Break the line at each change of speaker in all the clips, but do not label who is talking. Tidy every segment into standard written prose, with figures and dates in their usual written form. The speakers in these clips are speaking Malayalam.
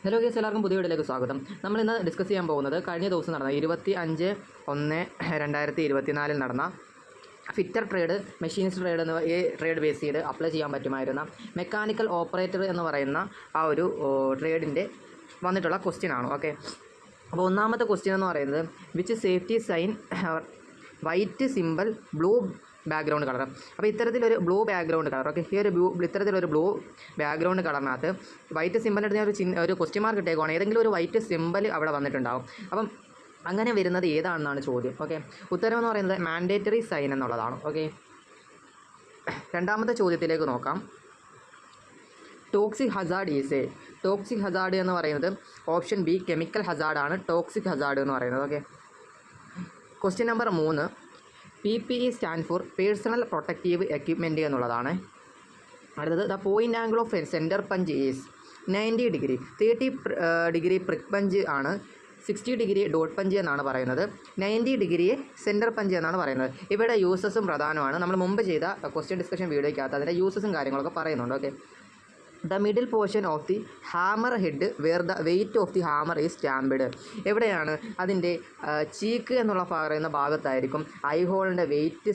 ഹലോ ഗേസ്, എല്ലാവർക്കും പുതിയ വീഡിയോയിലേക്ക് സ്വാഗതം. നമ്മൾ ഇന്ന് ഡിസ്കസ് ചെയ്യാൻ പോകുന്നത് കഴിഞ്ഞ ദിവസം നടന്ന 25/1/2024 നടന്ന ഫിറ്റർ ട്രേഡ്, മെഷീനിസ്റ്റ് ട്രേഡ് എന്ന ഈ ട്രേഡ് ബേസ് ചെയ്ത് അപ്ലൈ ചെയ്യാൻ പറ്റുമായിരുന്ന മെക്കാനിക്കൽ ഓപ്പറേറ്റർ എന്ന് പറയുന്ന ആ ഒരു ട്രേഡിൻ്റെ വന്നിട്ടുള്ള ക്വസ്റ്റ്യൻ ആണ്. ഓക്കെ, അപ്പോൾ ഒന്നാമത്തെ ക്വസ്റ്റ്യൻ എന്ന് പറയുന്നത് which safety sign white symbol blue background colour. അപ്പോൾ ഇത്തരത്തിലൊരു ബ്ലൂ ബാക്ക്ഗ്രൗണ്ട് കളർ, ഓക്കെ, ഈ ഒരു ഇത്തരത്തിലൊരു ബ്ലൂ ബാക്ക്ഗ്രൗണ്ട് കളറിനകത്ത് വൈറ്റ് സിമ്പിൾ എടുത്ത് ഒരു ക്വസ്റ്റ്യൻ മാർക്ക് ഇട്ടേക്കുവാണ്. ഏതെങ്കിലും ഒരു വൈറ്റ് സിമ്പിൾ അവിടെ വന്നിട്ടുണ്ടാകും. അപ്പം അങ്ങനെ വരുന്നത് ഏതാണെന്നാണ് ചോദ്യം. ഓക്കെ, ഉത്തരം എന്ന് പറയുന്നത് മാൻഡേറ്ററി സൈൻ എന്നുള്ളതാണ്. ഓക്കെ, രണ്ടാമത്തെ ചോദ്യത്തിലേക്ക് നോക്കാം. Toxic hazard is toxic hazard എന്ന് പറയുന്നത് ഓപ്ഷൻ ബി കെമിക്കൽ ഹസാർഡാണ് ടോക്സിക് ഹസാർഡ് എന്ന് പറയുന്നത്. Okay, question number 3 PPE stand for personal protective equipment എന്നുള്ളതാണ്. അടുത്തത് the point angle of centre punch is 90 degree. 30 degree prick punch ആണ്, 60 ഡിഗ്രി ഡോട്ട് പഞ്ച് എന്നാണ് പറയുന്നത്, 90 ഡിഗ്രി സെൻറ്റർ പഞ്ച് എന്നാണ് പറയുന്നത്. ഇവിടെ യൂസസും പ്രധാനമാണ്. നമ്മൾ മുമ്പ് ചെയ്ത ക്വസ്റ്റ്യൻ ഡിസ്കഷൻ വീഡിയോയ്ക്കകത്ത് അതിൻ്റെ യൂസസും കാര്യങ്ങളൊക്കെ പറയുന്നുണ്ട്. Okay, the middle portion of the hammer head where the weight of the hammer is stamped. എവിടെയാണ്? അതിൻ്റെ ചീക്ക് എന്നുള്ള പറയുന്ന ഭാഗത്തായിരിക്കും ഐഹോളിൻ്റെ വെയ്റ്റ്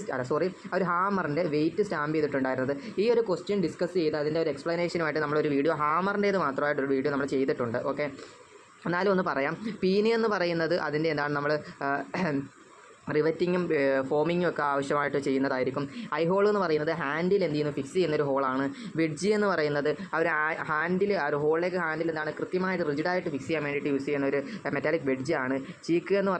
ഒരു ഹാമറിൻ്റെ വെയ്റ്റ് സ്റ്റാമ്പ് ചെയ്തിട്ടുണ്ടായിരുന്നത്. ഈ ഒരു ക്വസ്റ്റ്യൻ ഡിസ്കസ് ചെയ്ത് അതിൻ്റെ ഒരു എക്സ്പ്ലനേഷനുമായിട്ട് നമ്മളൊരു വീഡിയോ ഹാമറിൻ്റേത് മാത്രമായിട്ടൊരു വീഡിയോ നമ്മൾ ചെയ്തിട്ടുണ്ട്. ഓക്കെ, എന്നാലും ഒന്ന് പറയാം. പീനി എന്ന് പറയുന്നത് അതിൻ്റെ എന്താണ്, നമ്മൾ റിവറ്റിങ്ങും ഫോമിങ്ങും ഒക്കെ ആവശ്യമായിട്ട് ചെയ്യുന്നതായിരിക്കും. ഐ ഹോൾ എന്ന് പറയുന്നത് ഹാൻഡിൽ എന്ത് ചെയ്യുന്നു, ഫിക്സ് ചെയ്യുന്നൊരു ഹോളാണ്. വെഡ്ജി എന്ന് പറയുന്നത് ആ ഒരു ഹാൻഡിൽ, ആ ഒരു ഹോളിലേക്ക് ഹാൻഡിൽ എന്താണ് കൃത്യമായിട്ട് റിജിഡായിട്ട് ഫിക്സ് ചെയ്യാൻ വേണ്ടിയിട്ട് യൂസ് ചെയ്യുന്ന ഒരു മെറ്റാലിക് വെഡ്ജാണ്. ചീക്ക് എന്ന്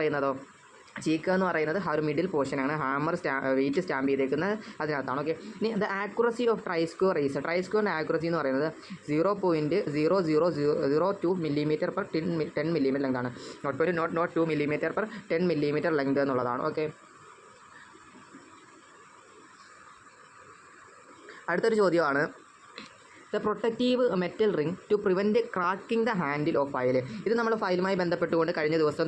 പറയുന്നത് ആ ഒരു മിഡിൽ പോർഷനാണ്. ഹാമർ വെയിറ്റ് സ്റ്റാമ്പ് ചെയ്തേക്കുന്നത് അതിനകത്താണ്. ഓക്കെ, ഇനി the accuracy of try square is, ട്രൈസ്ക്വയറിൻ്റെ ആക്യുറസി എന്ന് പറയുന്നത് 0.0002 മില്ലിമീറ്റർ പെർ 10 മില്ലിമീറ്റർ ലെങ്താണ്. Not 2 millimetre per 10 millimetre length എന്നുള്ളതാണ്. ഓക്കെ, അടുത്തൊരു ചോദ്യമാണ് the protective metal ring to prevent cracking the handle of file. ഇത് നമ്മൾ ഫയലുമായി ബന്ധപ്പെട്ടുകൊണ്ട് കഴിഞ്ഞ ദിവസം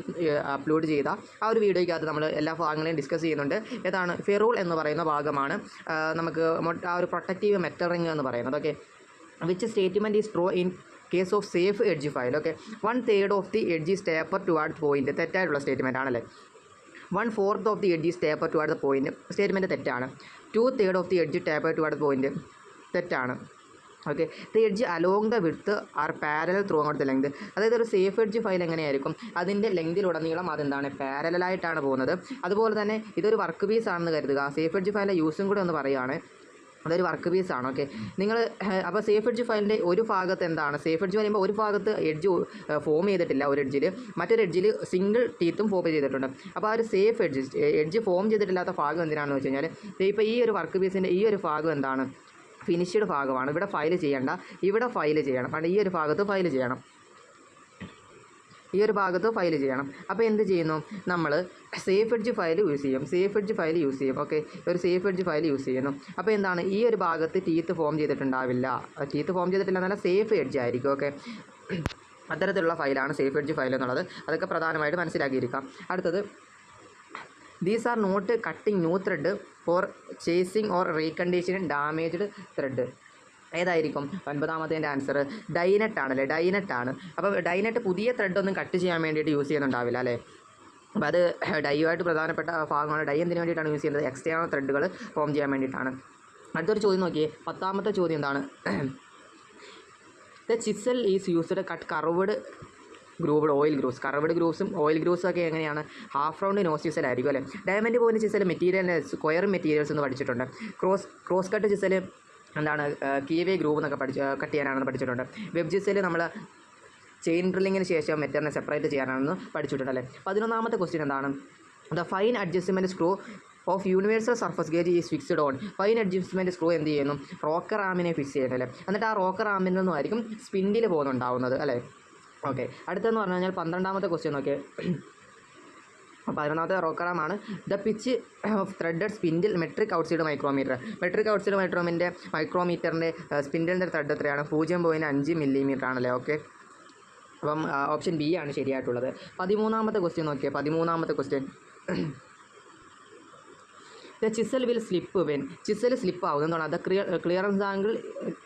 അപ്ലോഡ് ചെയ്ത ആ ഒരു വീഡിയോയ്ക്കകത്ത് നമ്മൾ എല്ലാ ഭാഗങ്ങളെയും ഡിസ്കസ് ചെയ്യുന്നുണ്ട്. ഏതാണ്? ഫെറൂൾ എന്ന് പറയുന്ന ഭാഗമാണ് നമുക്ക് ആ ഒരു പ്രൊട്ടക്റ്റീവ് മെറ്റൽ റിംഗ് എന്ന് പറയുന്നത്. Okay, which statement is true in case of safe edge file. Okay, 1/3 of the edge is taper toward point. തെറ്റായിട്ടുള്ള സ്റ്റേറ്റ്മെൻറ്റ് ആണല്ലേ. 1/4 of the edge is taper toward the point, statement തെറ്റാണ്. 2/3 of the edge taper toward the point, തെറ്റാണ്. Okay, the edge along the width are parallel throughout the length. അതായത് ഒരു സേഫ് എഡ്ജ് ഫയൽ എങ്ങനെയായിരിക്കും? അതിൻ്റെ ലെങ്തിലുടനീളം അതെന്താണ്, പാരലായിട്ടാണ് പോകുന്നത്. അതുപോലെ തന്നെ ഇതൊരു വർക്ക് പീസ് ആണെന്ന് കരുതുക. സേഫ് എഡ്ജ് ഫയലിൻ്റെ യൂസും കൂടെ ഒന്ന് പറയുകയാണ്. അതൊരു വർക്ക് പീസാണ്. ഓക്കെ, നിങ്ങൾ അപ്പോൾ സേഫ് എഡ്ജ് ഫയലിൻ്റെ ഒരു ഭാഗത്ത് എന്താണ്, സേഫ് എഡ്ജ് പറയുമ്പോൾ ഒരു ഭാഗത്ത് എഡ്ജ് ഫോം ചെയ്തിട്ടില്ല ഒരു എഡ്ജിൽ, മറ്റൊരു എഡ്ജിൽ സിംഗിൾ ടീത്തും ഫോം ചെയ്തിട്ടുണ്ട്. അപ്പോൾ ആ ഒരു സേഫ് എഡ്ജ് ഫോം ചെയ്തിട്ടില്ലാത്ത ഭാഗം എന്തിനാണെന്ന് വെച്ച് കഴിഞ്ഞാൽ, ഇപ്പോൾ ഈ ഒരു വർക്ക് പീസിൻ്റെ ഈ ഒരു ഭാഗം എന്താണ്, ഫിനിഷ്ഡ് ഭാഗമാണ്. ഇവിടെ ഫയൽ ചെയ്യേണ്ട, ഇവിടെ ഫയൽ ചെയ്യണം. കാരണം ഈ ഒരു ഭാഗത്ത് ഫയൽ ചെയ്യണം, ഈ ഒരു ഭാഗത്ത് ഫയൽ ചെയ്യണം. അപ്പോൾ എന്ത് ചെയ്യുന്നു, നമ്മൾ സേഫ് എഡ്ജ് ഫയൽ യൂസ് ചെയ്യും. ഓക്കെ, ഒരു സേഫ് എഡ്ജ് ഫയൽ യൂസ് ചെയ്യുന്നു. അപ്പോൾ എന്താണ്, ഈ ഒരു ഭാഗത്ത് ടീത്ത് ഫോം ചെയ്തിട്ടില്ല എന്നല്ല, സേഫ് എഡ്ജ് ആയിരിക്കും. ഓക്കെ, അത്തരത്തിലുള്ള ഫയലാണ് സേഫ് എഡ്ജ് ഫയൽ എന്നുള്ളത്. അതൊക്കെ പ്രധാനമായിട്ട് മനസ്സിലാക്കിയിരിക്കാം. അടുത്തത്, these are not cutting new thread for chasing or reconditioning damaged thread. ഏതായിരിക്കും? 9ാമത്തേൻ്റെ ആൻസർ ഡൈനറ്റ് ആണല്ലേ, ഡൈനറ്റാണ്. അപ്പോൾ ഡൈനറ്റ് പുതിയ ത്രെഡൊന്നും കട്ട് ചെയ്യാൻ വേണ്ടിയിട്ട് യൂസ് ചെയ്യുന്നുണ്ടാവില്ല അല്ലേ. അപ്പോൾ അത് ഡൈയുമായിട്ട് പ്രധാനപ്പെട്ട ഭാഗമാണ്. ഡൈ എന്തിനു വേണ്ടിയിട്ടാണ് യൂസ് ചെയ്യുന്നത്? എക്സ്റ്റേണൽ ത്രെഡുകൾ ഫോം ചെയ്യാൻ വേണ്ടിയിട്ടാണ്. അടുത്തൊരു ചോദ്യം നോക്കിയേ, 10ാമത്തെ ചോദ്യം എന്താണ്? The chisel is used cut curved grooved oil grooves. Curved ഗ്രൂവ്സും ഓയിൽ ഗ്രൂവ്സും ഒക്കെ എങ്ങനെയാണ്? ഹാഫ് റൗണ്ട് നോസ് ചിസൽ ആയിരിക്കും അല്ലേ. ഡയമണ്ട് പോയിൻ്റ് ചിസൽ മെറ്റീരിയലിൻ്റെ സ്ക്വയർ മെറ്റീരിയൽസ് എന്ന് പഠിച്ചിട്ടുണ്ട്. ക്രോസ് കട്ട് ചിസൽ എന്താണ്, കീവേ ഗ്രൂവ് എന്നൊക്കെ കട്ട് ചെയ്യാനാണെന്ന് പഠിച്ചിട്ടുണ്ട്. വെബ് ചിസൽ നമ്മൾ ചെയിൻ ഡ്രില്ലിങ്ങിന് ശേഷം മെറ്ററിനെ സെപ്പറേറ്റ് ചെയ്യാനാണെന്ന് പഠിച്ചിട്ടുണ്ടല്ലേ. 11ാമത്തെ ക്വസ്റ്റ്യൻ എന്താണ്? The fine adjustment screw of universal surface gauge is fixed on. Fine adjustment screw എന്ത് ചെയ്യുന്നു? റോക്കർ ആമിനെ ഫിക്സ് ചെയ്യുന്നു അല്ലേ. എന്നിട്ട് ആ റോക്കർ ആമിൽ നിന്നുമായിരിക്കും സ്പിൻഡിൽ പോകുന്നുണ്ടാവുന്നത് അല്ലേ. ഓക്കെ, അടുത്തെന്ന് പറഞ്ഞു കഴിഞ്ഞാൽ 12ാമത്തെ ക്വസ്റ്റ്യൻ നോക്കിയേ. 11ാമത്തെ റോക്കറാമാണ്. The pitch of threaded spindle metric outside micrometer. Metric outside മൈക്രോമീറ്ററിൻ്റെ സ്പിൻഡിലിൻ്റെ ത്രെഡ് എത്രയാണ്? 0.5 മില്ലിമീറ്റർ ആണല്ലേ. ഓക്കെ, അപ്പം ഓപ്ഷൻ ബി ആണ് ശരിയായിട്ടുള്ളത്. 13ാമത്തെ ക്വസ്റ്റ്യൻ നോക്കിയേ. 13ാമത്തെ question, the chisel will slip when chisel slip ആകും എന്താണ് അത് clearance angle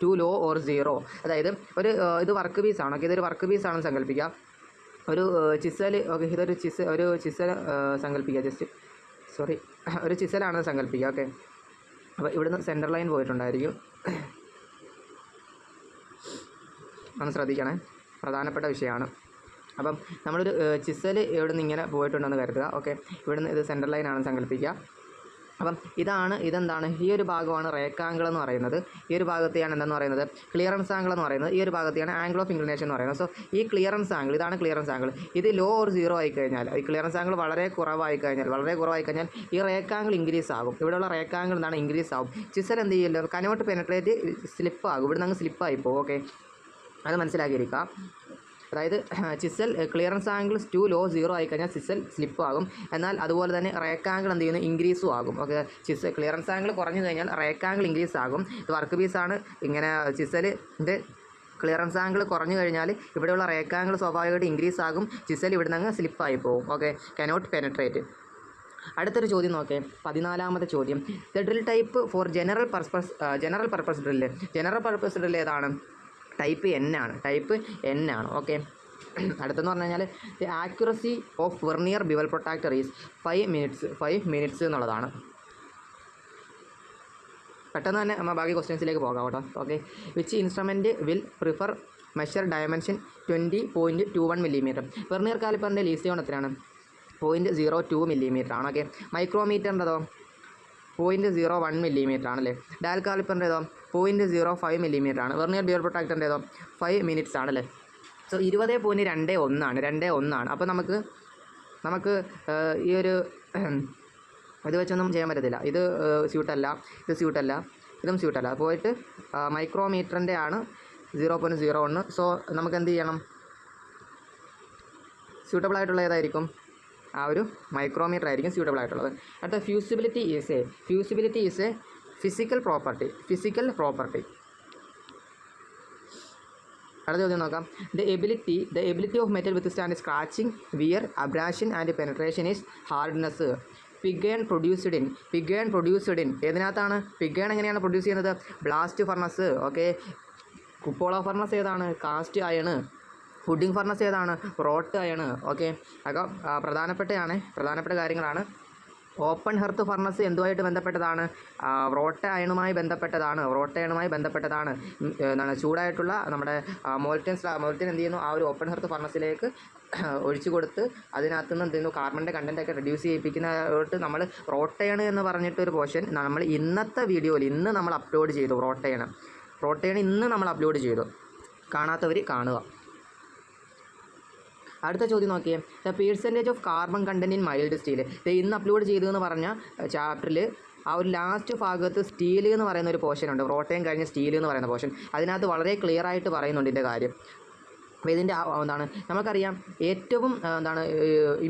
too low or zero. അതായത് ഒരു ഇത് വർക്ക് പീസാണ്. ഓക്കെ, ഇതൊരു വർക്ക് പീസാണെന്ന് സങ്കല്പിക്കുക. ഒരു ചിസൽ, ഓക്കെ, ഇതൊരു ചിസൽ സങ്കല്പിക്കുക. ഒരു ചിസലാണെന്ന് സങ്കല്പിക്കുക. ഓക്കെ, അപ്പോൾ ഇവിടുന്ന് സെൻറ്റർ ലൈൻ പോയിട്ടുണ്ടായിരിക്കും. ഒന്ന് ശ്രദ്ധിക്കണേ, പ്രധാനപ്പെട്ട വിഷയമാണ്. അപ്പം നമ്മളൊരു ചിസൽ ഇവിടുന്ന് ഇങ്ങനെ പോയിട്ടുണ്ടെന്ന് കരുതുക. ഓക്കെ, ഇവിടുന്ന് ഇത് സെൻറ്റർ ലൈനാണെന്ന് സങ്കല്പിക്കുക. അപ്പം ഇതെന്താണ്, ഈ ഒരു ഭാഗമാണ് റേക്ടാങ്കിൾ എന്ന് പറയുന്നത്. ഈ ഒരു ഭാഗത്തെയാണ് എന്തെന്ന് പറയുന്നത് ക്ലിയറൻസ് ആംഗിൾ എന്ന് പറയുന്നത്. ഈ ഒരു ഭാഗത്തെയാണ് ആംഗിൾ ഓഫ് ഇൻക്ലിനേഷൻ എന്ന് പറയുന്നത്. സോ ഈ ക്ലിയറൻസ് ആംഗിൾ, ഇതാണ് ക്ലിയറൻസ് ആംഗിൾ. ഇത് ലോ ഓർ സീറോ ആയി കഴിഞ്ഞാൽ, ഈ ക്ലിയറൻസ് ആംഗിൾ വളരെ കുറവായി കഴിഞ്ഞാൽ ഈ റേക്ടാങ്കിൾ ഇൻക്രീസ് ആകും. ഇവിടെയുള്ള റേക്ടാങ്കിൾ എന്താണ് ഇൻക്രീസ് ആകും. ചിസൽ എന്ത് ചെയ്യില്ല, കനോട്ട് പെനട്രേറ്റ്, സ്ലിപ്പ് ആകും. ഇവിടുന്ന് അങ്ങ് സ്ലിപ്പായി പോകും. ഓക്കെ, അത് മനസ്സിലാക്കിയിരിക്കുക. അതായത് chisel clearance angles too low zero ആയിക്കഴിഞ്ഞാൽ ചിസൽ സ്ലിപ്പ് ആകും. എന്നാൽ അതുപോലെ തന്നെ റേക്ക് ആംഗിൾ എന്ത് ചെയ്യുന്നു, ഇൻക്രീസും ആകും. ഓക്കെ, ക്ലിയറൻസ് ആംഗിൾ കുറഞ്ഞു കഴിഞ്ഞാൽ റേക്ക് ആംഗിൾ ഇൻക്രീസ് ആകും. ഇത് വർക്ക് പീസാണ്. ഇങ്ങനെ ചിസലിൻ്റെ ക്ലിയറൻസ് ആംഗിൾ കുറഞ്ഞു കഴിഞ്ഞാൽ ഇവിടെയുള്ള റേക്ക് ആംഗിൾ സ്വാഭാവികമായിട്ട് ഇൻക്രീസ് ആകും. ചിസൽ ഇവിടുന്ന് അങ്ങ് സ്ലിപ്പായി പോകും. Okay, cannot penetrate. അടുത്തൊരു ചോദ്യം നോക്കേ, 14ാമത്തെ ചോദ്യം. The drill type for general purpose drill. General purpose drill ഏതാണ്? ടൈപ്പ് N ആണ്. ഓക്കെ, അടുത്തെന്ന് പറഞ്ഞു കഴിഞ്ഞാൽ the accuracy of vernier bevel protractor is 5 minutes എന്നുള്ളതാണ്. പെട്ടെന്ന് തന്നെ നമ്മൾ ബാക്കി ക്വസ്റ്റ്യൻസിലേക്ക് പോകാം കേട്ടോ. Okay, which instrument will prefer measure dimension 20.21 millimetre. Vernier കാലിപ്പറിൻ്റെ ലീസ്റ്റ് എത്രയാണ്? 0.02 മില്ലിമീറ്റർ ആണ്. ഓക്കെ, മൈക്രോമീറ്ററിൻ്റെതോ 0.01 മില്ലിമീറ്റർ ആണല്ലേ. ഡയൽ കാലിപ്പറിൻ്റെതോ 0.05 മില്ലിമീറ്റർ ആണ്. വെർനിയർ ബിവൽ പ്രൊട്ടാക്ടറിൻ്റെതോ 5 മിനിറ്റ്സ് ആണല്ലേ. സോ 20.21 ആണ്. അപ്പോൾ നമുക്ക് ഈ ഒരു ഇത് വെച്ചൊന്നും ചെയ്യാൻ പറ്റത്തില്ല. ഇത് സ്യൂട്ടല്ല, ഇതും സ്യൂട്ടല്ല. പോയിട്ട് മൈക്രോമീറ്ററിൻ്റെ ആണ് 0.01. സോ നമുക്ക് എന്ത് ചെയ്യണം, സ്യൂട്ടബിൾ ആയിട്ടുള്ള ഏതായിരിക്കും? ആ ഒരു മൈക്രോമീറ്റർ ആയിരിക്കും സ്യൂട്ടബിൾ ആയിട്ടുള്ളത്. അടുത്ത fusibility is a physical property. അടുത്ത ചോദ്യം നോക്കാം. The ability of metal withstand scratching, wear, abrasion and penetration is hardness. Pig and produced in ഏതിനകത്താണ്? പിഗ് ആൻഡ് എങ്ങനെയാണ് പ്രൊഡ്യൂസ് ചെയ്യുന്നത്? Blast furnace. Okay, cupola furnace ഏതാണ്? Cast iron. പുഡിംഗ് ഫർണസ് ഏതാണ്? Wrought iron. ഓക്കെ, അപ്പോൾ പ്രധാനപ്പെട്ട കാര്യങ്ങളാണ്. ഓപ്പൺ ഹെർത്ത് ഫർണസ് എന്തുമായിട്ട് ബന്ധപ്പെട്ടതാണ്? റോട്ട് അയണുമായി ബന്ധപ്പെട്ടതാണ്. എന്താണ്, ചൂടായിട്ടുള്ള നമ്മുടെ മോൾട്ടൻ എന്ത് ചെയ്യുന്നു, ആ ഒരു ഓപ്പൺ ഹെർത്ത് ഫർണസിലേക്ക് ഒഴിച്ചു കൊടുത്ത് അതിനകത്ത് നിന്ന് എന്ത് ചെയ്യുന്നു, കാർബണിൻ്റെ കണ്ടൻറ്റൊക്കെ റെഡ്യൂസ് ചെയ്യിപ്പിക്കുന്നതായിട്ട് നമ്മൾ റോട്ട് അയൺ എന്ന് പറഞ്ഞിട്ടൊരു പോർഷൻ നമ്മൾ ഇന്നത്തെ വീഡിയോയിൽ ഇന്ന് നമ്മൾ അപ്ലോഡ് ചെയ്തു. റോട്ട് അയൺ ഇന്ന് നമ്മൾ അപ്ലോഡ് ചെയ്തു. കാണാത്തവർ കാണുക. അടുത്ത ചോദ്യം നോക്കിയേ, the percentage of carbon content in mild steel. ഇന്ന് അപ്ലോഡ് ചെയ്തു എന്ന് പറഞ്ഞ ചാപ്റ്ററിൽ ആ ഒരു ലാസ്റ്റ് ഭാഗത്ത് സ്റ്റീൽ എന്ന് പറയുന്ന ഒരു പോർഷൻ ഉണ്ട്. റോട്ടയും കഴിഞ്ഞ സ്റ്റീൽ എന്ന് പറയുന്ന പോർഷൻ, അതിനകത്ത് വളരെ ക്ലിയർ ആയിട്ട് പറയുന്നുണ്ട് ഇതിൻ്റെ കാര്യം. അപ്പോൾ ഇതിൻ്റെ എന്താണ്, നമുക്കറിയാം ഏറ്റവും എന്താണ്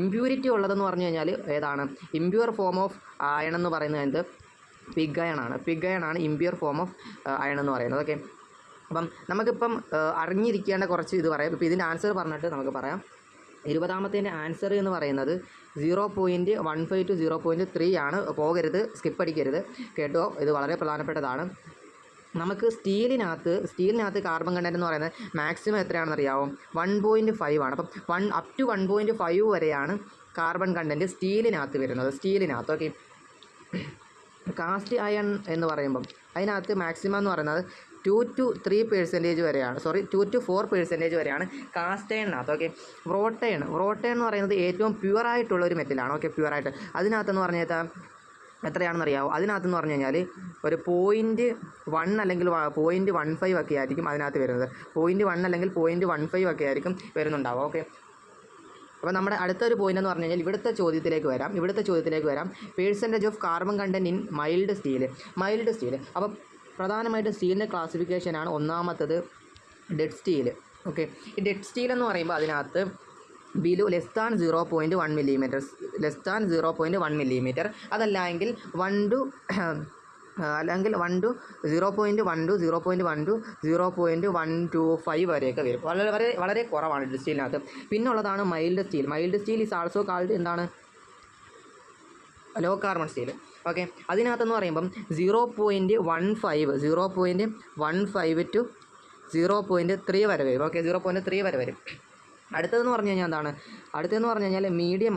ഇമ്പ്യൂരിറ്റി ഉള്ളതെന്ന് പറഞ്ഞു കഴിഞ്ഞാൽ ഏതാണ്? ഇമ്പ്യൂർ ഫോം ഓഫ് അയൺ എന്ന് പറയുന്നത് പിഗ് അയൺ ആണ് ഇമ്പ്യൂർ ഫോം ഓഫ് അയൺ എന്ന് പറയുന്നത്. ഓക്കെ, അപ്പം നമുക്കിപ്പം അറിഞ്ഞിരിക്കേണ്ട കുറച്ച് ഇത് പറയാം. ഇപ്പോൾ ഇതിൻ്റെ ആൻസർ പറഞ്ഞിട്ട് നമുക്ക് പറയാം. 20ാമത്തേൻ്റെ ആൻസർ എന്ന് പറയുന്നത് 0.15 to 0.3 ആണ്. പോകരുത്, സ്കിപ്പ് അടിക്കരുത് കേട്ടോ, ഇത് വളരെ പ്രധാനപ്പെട്ടതാണ്. നമുക്ക് സ്റ്റീലിനകത്ത് കാർബൺ കണ്ടൻറ്റ് എന്ന് പറയുന്നത് മാക്സിമം എത്രയാണെന്ന് അറിയാമോ? 1.5 ആണ്. അപ്പം അപ് ടു 1.5 വരെയാണ് കാർബൺ കണ്ടൻറ്റ് സ്റ്റീലിനകത്ത് വരുന്നത്. ഓക്കെ, കാസ്റ്റ് അയൺ എന്ന് പറയുമ്പം അതിനകത്ത് മാക്സിമം എന്ന് പറയുന്നത് 2 to 3% വരെയാണ്. 2 to 4% വരെയാണ് കാസ്റ്റ് അയണിനകത്ത്. ഓക്കെ, റോട്ട് അയൺ എന്ന് പറയുന്നത് ഏറ്റവും പ്യുവറായിട്ടുള്ള ഒരു മെറ്റലാണ്. ഓക്കെ, പ്യുവറായിട്ട് അതിനകത്തെന്ന് പറഞ്ഞാൽ എത്രയാണെന്ന് അറിയാമോ? അതിനകത്തെന്ന് പറഞ്ഞു കഴിഞ്ഞാൽ ഒരു 0.1 അല്ലെങ്കിൽ 0.15 ഒക്കെ ആയിരിക്കും അതിനകത്ത് വരുന്നത്. 0.1 അല്ലെങ്കിൽ 0.15 ഒക്കെ ആയിരിക്കും വരുന്നുണ്ടാവുക. ഓക്കെ, അപ്പോൾ നമ്മുടെ അടുത്തൊരു പോയിന്റ് എന്ന് പറഞ്ഞു കഴിഞ്ഞാൽ ഇവിടുത്തെ ചോദ്യത്തിലേക്ക് വരാം. Percentage of carbon content in mild steel. അപ്പോൾ പ്രധാനമായിട്ടും സ്റ്റീലിൻ്റെ ക്ലാസിഫിക്കേഷനാണ്. ഒന്നാമത്തത് ഡെഡ് സ്റ്റീൽ. ഓക്കെ, ഈ ഡെഡ് സ്റ്റീൽ എന്ന് പറയുമ്പോൾ അതിനകത്ത് ബിലോ ലെസ് ദാൻ 0.1 മില്ലിമീറ്റർ, അതല്ലെങ്കിൽ 1 to 0.125 വരെയൊക്കെ വരും. വളരെ കുറവാണ് ഡെഡ് സ്റ്റീലിനകത്ത്. പിന്നുള്ളതാണ് mild steel is also called എന്താണ്? Low carbon steel. ഓക്കെ, അതിനകത്തെന്ന് പറയുമ്പം 0.15 ടു 0.3 വരെ വരും. ഓക്കെ, 0.3 വരെ വരും. അടുത്തതെന്ന് പറഞ്ഞു കഴിഞ്ഞാൽ എന്താണ്? അടുത്തതെന്ന് പറഞ്ഞു കഴിഞ്ഞാൽ മീഡിയം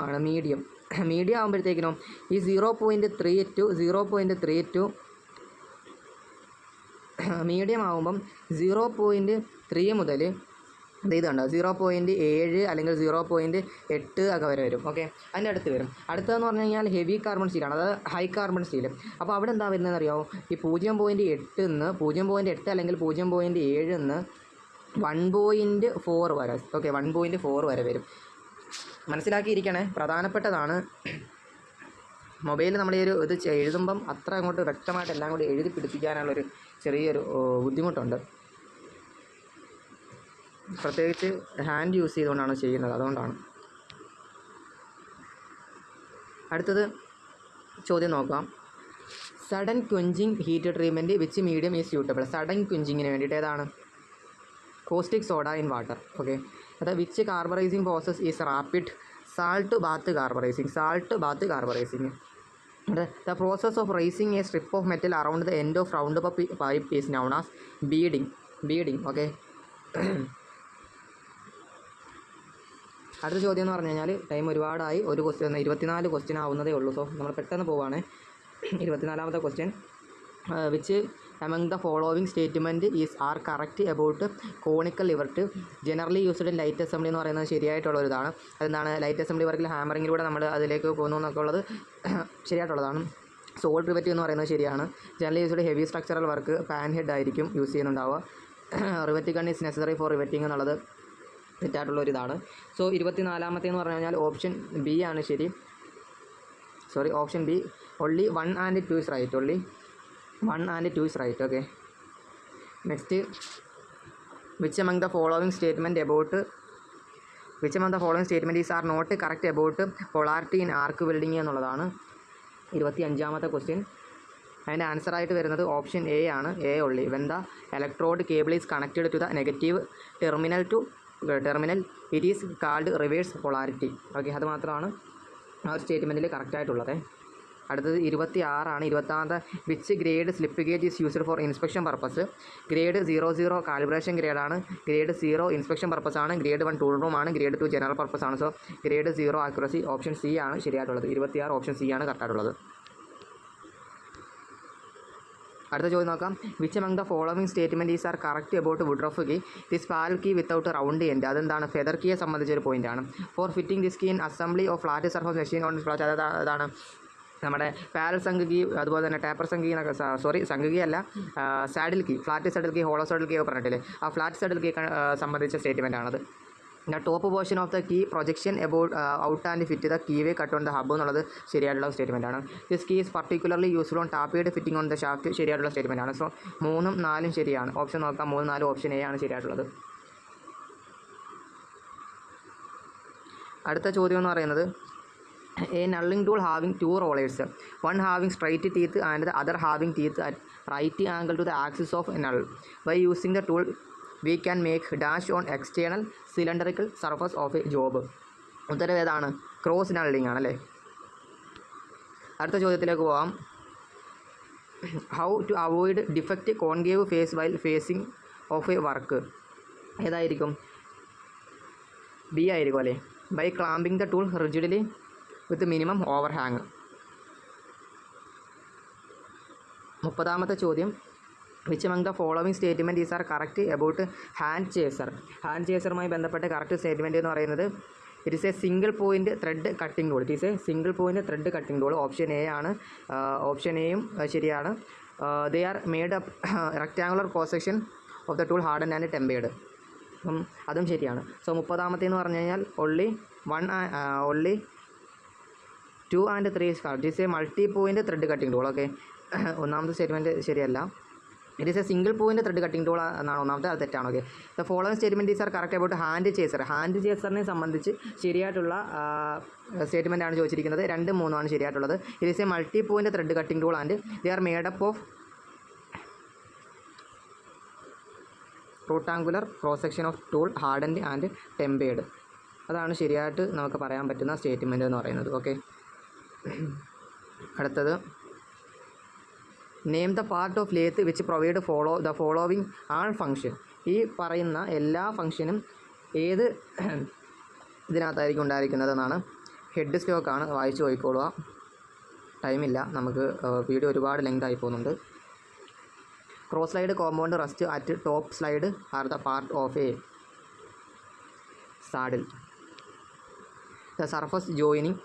ആകുമ്പോഴത്തേക്കിനും ഈ 0.3 ടു മീഡിയം ആകുമ്പം 0.3 മുതൽ ഇതുണ്ട് 0.7 അല്ലെങ്കിൽ 0.8 ഒക്കെ വരെ വരും. ഓക്കെ, അതിൻ്റെ അടുത്ത് വരും. അടുത്തതെന്ന് പറഞ്ഞു കഴിഞ്ഞാൽ ഹെവി കാർബൺ സ്റ്റീലാണ്, അതായത് ഹൈ കാർബൺ സ്റ്റീൽ. അപ്പോൾ അവിടെ എന്താ വരുന്നതെന്ന് അറിയാമോ? ഈ 0.8 അല്ലെങ്കിൽ 0.7 1.4 വരെ. ഓക്കെ, 1.4 വരെ വരും. മനസ്സിലാക്കിയിരിക്കണേ, പ്രധാനപ്പെട്ടതാണ്. മൊബൈലിൽ നമ്മൾ ഈ ഒരു ഇത് എഴുതുമ്പം അത്ര അങ്ങോട്ട് വ്യക്തമായിട്ട് എല്ലാം കൂടി എഴുതി പിടിപ്പിക്കാനുള്ളൊരു ചെറിയൊരു ബുദ്ധിമുട്ടുണ്ട്. പ്രത്യേകിച്ച് ഹാൻഡ് യൂസ് ചെയ്തുകൊണ്ടാണ് ചെയ്യുന്നത്, അതുകൊണ്ടാണ്. അടുത്തത് ചോദ്യം നോക്കാം. Sudden quenching heat treatment which medium is suitable? Sudden ക്വഞ്ചിങ്ങിന് വേണ്ടിയിട്ട് ഏതാണ്? Caustic soda in water. Okay, അത് which carburising process is rapid? Salt bath carburising. The process of raising a strip of metal around the end of round pipe is known as beading. Okay. അടുത്ത ചോദ്യം എന്ന് പറഞ്ഞു കഴിഞ്ഞാൽ ടൈം ഒരുപാടായി. ഒരു ക്വസ്റ്റ്യൻ 24 ക്വസ്റ്റ്യൻ ആവുന്നതേ ഉള്ളൂ. സോ നമ്മൾ പെട്ടെന്ന് പോവുകയാണ്. 24ാമത്തെ question. Which among the following statement are correct about conical liver generally used in light assembly എന്ന് പറയുന്നത് ശരിയായിട്ടുള്ള ഇതാണ്. അതെന്താണ്? ലൈറ്റ് അസംബ്ലി വർക്കിൽ ഹാമറിങ്ങിലൂടെ നമ്മൾ അതിലേക്ക് പോകുന്നു എന്നൊക്കെ ഉള്ളത് ശരിയായിട്ടുള്ളതാണ്. സോൾട്ട് റിവറ്റ് എന്ന് പറയുന്നത് ശരിയാണ്. Generally used heavy structural work pan head ആയിരിക്കും യൂസ് ചെയ്യുന്നുണ്ടാവുക. Rivet gun is necessary for riveting എന്നുള്ളത് തെറ്റായിട്ടുള്ളൊരിതാണ്. സോ 24ാമത്തെ എന്ന് പറഞ്ഞു കഴിഞ്ഞാൽ ഓപ്ഷൻ ബി ആണ് ശരി. Option B. only 1 and 2 is right. only 1 and 2 is right. Okay, next, which among the following statement is are not correct about polarity in arc welding എന്നുള്ളതാണ് 25ാമത്തെ ക്വസ്റ്റ്യൻ. അതിൻ്റെ ആൻസർ ആയിട്ട് വരുന്നത് ഓപ്ഷൻ എ ആണ്. A only when the electrode cable is connected to the negative terminal it is called reverse polarity. Okay, അത് മാത്രമാണ് ആ ഒരു സ്റ്റേറ്റ്മെൻറ്റിൽ കറക്റ്റായിട്ടുള്ളത്. അടുത്തത് 26ആണ്. 26ാമത്തെ which grade slip gauge is used for inspection purpose? Grade 00 calibration ഗ്രേഡാണ്. ഗ്രേഡ് 0 ഇൻസ്പെക്ഷൻ പർപ്പസ് ആണ്. ഗ്രേഡ് 1 ടൂൾ റൂം ആണ്. ഗ്രേഡ് 2 ജനറൽ പർപ്പസ് ആണ്. So grade 0 accuracy option C ആണ് ശരിയായിട്ടുള്ളത്. 26 ഓപ്ഷൻ സി ആണ് കറക്റ്റായിട്ടുള്ളത്. അടുത്ത ചോദ്യം നോക്കാം. Which among the following statement is are correct about woodruff key? this pal key without a round end. അതെന്താണ്? ഫെദർ കീയെ സംബന്ധിച്ചൊരു പോയിൻ്റാണ്. For fitting this key in assembly of flat surface machine on flat. അതാണ് നമ്മുടെ പാരൽ സംഘ കീ, അതുപോലെ തന്നെ ടാപ്പർ സംഘ കീ എന്നൊക്കെ, സംഘ കീ അല്ല, saddle key, flat saddle key, hollow saddle key ഒക്കെ പറഞ്ഞിട്ടില്ലേ? ആ ഫ്ലാറ്റ് സാഡിൽ കീ സംബന്ധിച്ച സ്റ്റേറ്റ്മെൻ്റ് ആണത്. The top portion of the key projection about out and fit the key way cut on the hub എന്നുള്ളത് ശരിയായിട്ടുള്ള സ്റ്റേറ്റ്മെൻ്റ് ആണ്. This key is particularly used on tapered fitting on the shaft ശരിയായിട്ടുള്ള സ്റ്റേറ്റ്മെൻ്റ് ആണ്. സോ 3ഉം 4ഉം ശരിയാണ്. ഓപ്ഷൻ നോക്കാം. 3, 4 ഓപ്ഷൻ എ ആണ് ശരിയായിട്ടുള്ളത്. അടുത്ത ചോദ്യം എന്ന് പറയുന്നത് a nulling tool having 2 rollers, one having straight teeth and the other having teeth at right angle to the axis of null. By using the tool we can make dash on external cylindrical surface of a job. ഉത്തരം ഏതാണ്? ക്രോസ് നള്ളിങ് ആണല്ലേ. അടുത്ത ചോദ്യത്തിലേക്ക് പോകാം. How to avoid defect concave face while facing of a work? ഏതായിരിക്കും? ബി ആയിരിക്കും അല്ലേ. By clamping the tool rigidly with minimum overhang. 30ാമത്തെ ചോദ്യം. Which among the following statement is are correct about hand chaser? Hand ചേസറുമായി ബന്ധപ്പെട്ട കറക്റ്റ് സ്റ്റേറ്റ്മെൻറ്റ് എന്ന് പറയുന്നത് it is a single point thread cutting tool. It is a single point thread cutting tool. Option A ആണ്. ഓപ്ഷൻ എയും ശരിയാണ്. ദേ are made up rectangular cross section of the tool harden and tempered. അതും ശരിയാണ്. സോ 30ാമത്തേന്ന് പറഞ്ഞു കഴിഞ്ഞാൽ only 2 and 3 is correct. It is a multi-point thread cutting tool. Okay, ഒന്നാമത്തെ സ്റ്റേറ്റ്മെൻറ്റ് ശരിയല്ല. It is a single point thread cutting tool എന്നാണ് ഒന്നാമത്തെ. അത് തെറ്റാണ്. Okay, the following statement is are correct about hand chaser. Hand ചേസറിനെ സംബന്ധിച്ച് ശരിയായിട്ടുള്ള സ്റ്റേറ്റ്മെൻ്റ് ആണ് ചോദിച്ചിരിക്കുന്നത്. 2, 3 ആണ് ശരിയായിട്ടുള്ളത്. It is a multi point thread cutting tool and they are made up of rectangular cross section of tool hardened and tempered. അതാണ് ശരിയായിട്ട് നമുക്ക് പറയാൻ പറ്റുന്ന സ്റ്റേറ്റ്മെൻറ്റ് എന്ന് പറയുന്നത്. ഓക്കെ, അടുത്തത് name the part of lathe which provide the following all function. ഈ പറയുന്ന എല്ലാ ഫംഗ്ഷനും ഏത് ഇതിനകത്തായിരിക്കും ഉണ്ടായിരിക്കുന്നതെന്നാണ്. ഹെഡ് സ്റ്റോക്കാണ്, വായിച്ചു പോയിക്കോളുക, ടൈമില്ല, നമുക്ക് വീഡിയോ ഒരുപാട് ലെങ്ത് ആയി പോകുന്നുണ്ട്. Cross slide compound rest at top slide are the part of a saddle. The surface joining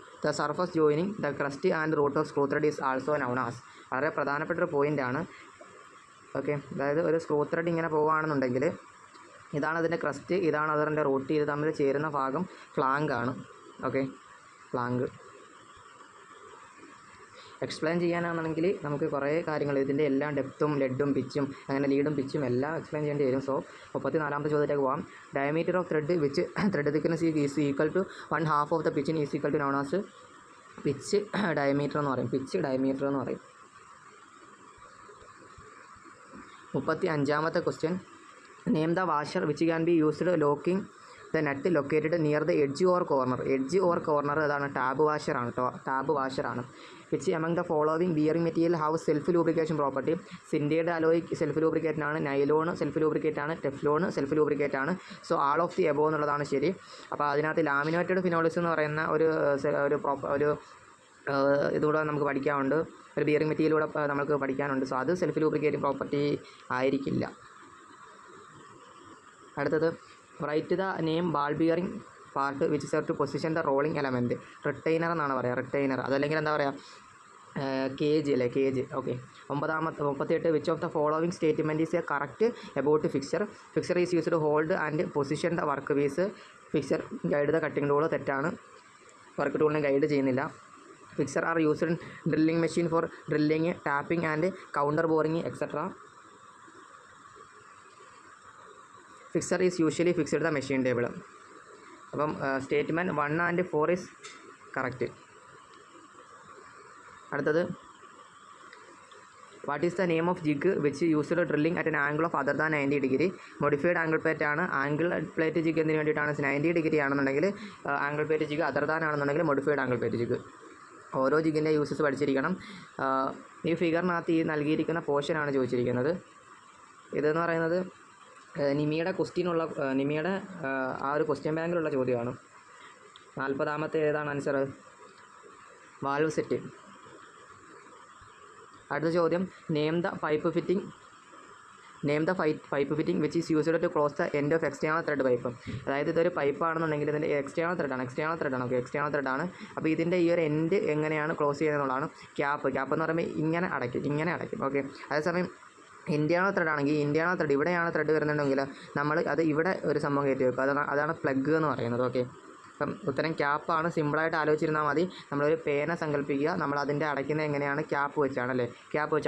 the crest and root of screw thread is also known as. വളരെ പ്രധാനപ്പെട്ടൊരു പോയിൻ്റാണ്. ഓക്കെ, അതായത് ഒരു സ്ക്രൂ ത്രെഡ് ഇങ്ങനെ പോവുകയാണെന്നുണ്ടെങ്കിൽ ഇതാണ് അതിൻ്റെ ക്രസ്റ്റ്, ഇതാണ് അതിൻ്റെ റൂട്ട്, ഇത് തമ്മിൽ ചേരുന്ന ഭാഗം ഫ്ലാങ്ക് ആണ്. ഓക്കെ, ഫ്ലാങ്ക് എക്സ്പ്ലെയിൻ ചെയ്യാനാണെങ്കിൽ നമുക്ക് കുറേ കാര്യങ്ങൾ, ഇതിൻ്റെ എല്ലാ ഡെപ്തും ലെഡും പിച്ചും അങ്ങനെ ലീഡും പിച്ചും എല്ലാം എക്സ്പ്ലെയിൻ ചെയ്യേണ്ടി വരും. സോ 34ാമത്തെ ചോദ്യത്തിലേക്ക് പോകാം. Diameter of thread which thread thickness is equal to 1/2 of the pitch is equal to known as pitch diameter എന്ന് പറയും. 35ാമത്തെ ക്വസ്റ്റ്യൻ. Name the washer which can be used locking the nut located near the edge or corner. അതാണ് ടാബ് വാഷറാണ്. Which among the following bearing material has self lubrication property. Sintered alloy self ലൂബ്രിക്കേറ്റാണ്, നൈലോൺ സെൽഫ് ലൂബ്രിക്കേറ്റാണ്, ടെഫ്ലോൺ സെൽഫ് ലൂബ്രിക്കേറ്റാണ്. So all of the above എന്നുള്ളതാണ് ശരി. അപ്പോൾ അതിനകത്ത് ലാമിനേറ്റഡ് ഫിനോളിക്സ് എന്ന് പറയുന്ന ഒരു ഇതുകൂടെ നമുക്ക് പഠിക്കാനുണ്ട്, ഒരു ബിയറിംഗ് മെറ്റീരിയലൂടെ നമുക്ക് പഠിക്കാനുണ്ട്. സോ അത് സെൽഫ് ലൂബ്രിക്കേറ്റിംഗ് പ്രോപ്പർട്ടി ആയിരിക്കില്ല. അടുത്തത് write the name ball bearing part which serve to position the rolling element. Retainer എന്നാണ് പറയുക, അതല്ലെങ്കിൽ എന്താ പറയുക, കേജ് അല്ലേ, cage. Okay, 38 which of the following statement is a correct about fixture is used to hold and position the work piece. Fixture guide the cutting tool, തെറ്റാണ്, വർക്ക് ടൂളിനെ ഗൈഡ് ചെയ്യുന്നില്ല. Fixture are used in drilling machine for drilling, tapping and counter boring etcetera. Fixer is usually fixed the machine table. അപ്പം സ്റ്റേറ്റ്മെൻറ്റ് 1 and 4 ഈസ് കറക്റ്റ്. അടുത്തത് what is the name of jig which used drilling at an angle of other than 90 degree. Modified angle plate ആണ്. ആംഗിൾ പ്ലേറ്റ് ജിഗ് എന്തിനു വേണ്ടിയിട്ടാണ്? 90 ഡിഗ്രി ആണെന്നുണ്ടെങ്കിൽ angle plate jig, other than ആണെന്നുണ്ടെങ്കിൽ മോഡിഫൈഡ് ആംഗിൾ പ്ലേറ്റ് ജിഗ്. ഓരോ ജിഗിൻ്റെ യൂസസ് പഠിച്ചിരിക്കണം. ഈ ഫിഗറിനകത്ത് ഈ നൽകിയിരിക്കുന്ന പോർഷനാണ് ചോദിച്ചിരിക്കുന്നത്. ഇതെന്ന് പറയുന്നത് നിമിയുടെ ആ ഒരു ക്വസ്റ്റ്യൻ ബാങ്കിലുള്ള ചോദ്യമാണ്. 40ാമത്തെ ഏതാണ് ആൻസർ? Valve set. അടുത്ത ചോദ്യം, name the pipe fitting which is used to close the end of external thread pipe. അതായത് ഇതൊരു പൈപ്പ് ആണെന്നുണ്ടെങ്കിൽ ഇതിൻ്റെ എക്സ്റ്റേണൽ ത്രെഡാണ്. ഓക്കെ, എക്സ്റ്റേണൽ ത്രെഡാണ്. അപ്പോൾ ഇതിൻ്റെ ഈ ഒരു എൻഡ് എങ്ങനെയാണ് ക്ലോസ് ചെയ്യുന്നതെന്നുള്ളതാണ്. ക്യാപ്പ് എന്ന് പറയുമ്പോൾ ഇങ്ങനെ അടയ്ക്കും. ഓക്കെ, അതേസമയം ഇന്റേണൽ ത്രെഡ് ആണെങ്കിൽ ഇവിടെയാണ് ത്രെഡ് വരുന്നുണ്ടെങ്കിൽ നമ്മൾ അത് ഇവിടെ ഒരു സംഭവം കയറ്റി വെക്കും. അതാണ് പ്ലഗ് എന്ന് പറയുന്നത്. ഓക്കെ, അപ്പം ഉത്തരം ക്യാപ്പാണ്. സിമ്പിളായിട്ട് ആലോചിച്ചിരുന്നാൽ മതി. നമ്മളൊരു പേന സങ്കല്പിക്കുക, നമ്മൾ അതിൻ്റെ അടയ്ക്കുന്നത് എങ്ങനെയാണ്? ക്യാപ്പ് വെച്ച്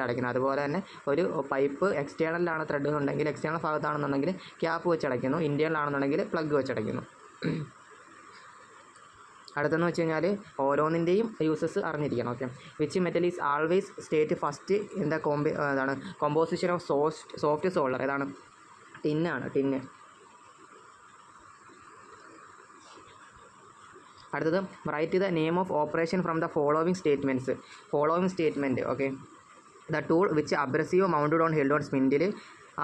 അടയ്ക്കുന്നത്. അതുപോലെ തന്നെ ഒരു പൈപ്പ് എക്സ്റ്റേണലിലാണ് ത്രെഡ് എന്നുണ്ടെങ്കിൽ, എക്സ്റ്റേണൽ ഭാഗത്താണെന്നുണ്ടെങ്കിൽ ക്യാപ്പ് വെച്ച് അടയ്ക്കുന്നു, ഇന്റേണലാണെന്നുണ്ടെങ്കിൽ പ്ലഗ് വെച്ച് അടയ്ക്കുന്നു. അടുത്തെന്ന് വെച്ച് കഴിഞ്ഞാൽ ഓരോന്നിൻ്റെയും യൂസസ് അറിഞ്ഞിരിക്കണം. Okay, which metal is always state first in the composition of soft solder. ഏതാണ്? ടിന്ന്. അടുത്തത് write the name of operation from the following statement. Okay, the tool which abrasive mounted on held on spindle.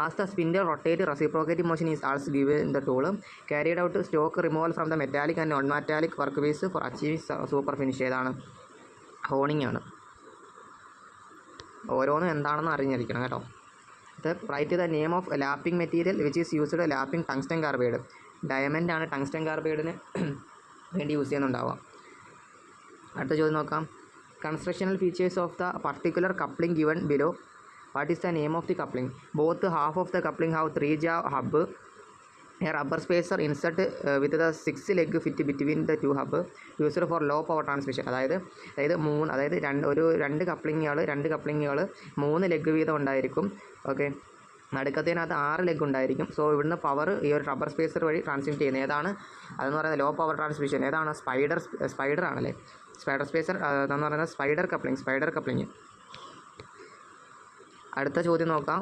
As the spindle rotate reciprocating motion is also given the tool. Carried out stock removal from the metallic and non metallic work piece for achieving super finish. ഏതാണ്? ഹോണിംഗ് ആണ്. ഓരോന്നും എന്താണെന്ന് അറിഞ്ഞിരിക്കണം കേട്ടോ. Right the name of lapping material which is used lapping tungsten carbide. Diamond ആണ് ടങ്സ്റ്റൻ കാർബൈഡിന് വേണ്ടി യൂസ് ചെയ്യുന്നുണ്ടാവുക. അടുത്ത ചോദ്യം നോക്കാം. Constructional features of the particular coupling given below. What is the name of the coupling? Both half of the coupling have 3 jaw hub. A rubber spacer insert with the 6 leg fit between the 2 hub used for low power transmission. അതായത് രണ്ട് കപ്ലിങ്ങുകൾ 3 ലെഗ് വീതം ഉണ്ടായിരിക്കും. ഓക്കെ, നടുക്കത്തിനകത്ത് 6 ലെഗ് ഉണ്ടായിരിക്കും. സോ ഇവിടുന്ന് പവർ ഈ ഒരു റബ്ബർ സ്പേസർ വഴി ട്രാൻസ്മിറ്റ് ചെയ്യുന്നത്. ഏതാണ് അതെന്ന് പറയുന്നത്? Low power transmission. ഏതാണ്? സ്പൈഡർ ആണല്ലേ. സ്പൈഡർ സ്പേസർ എന്ന് പറയുന്നത് സ്പൈഡർ കപ്ലിംഗ്. അടുത്ത ചോദ്യം നോക്കാം.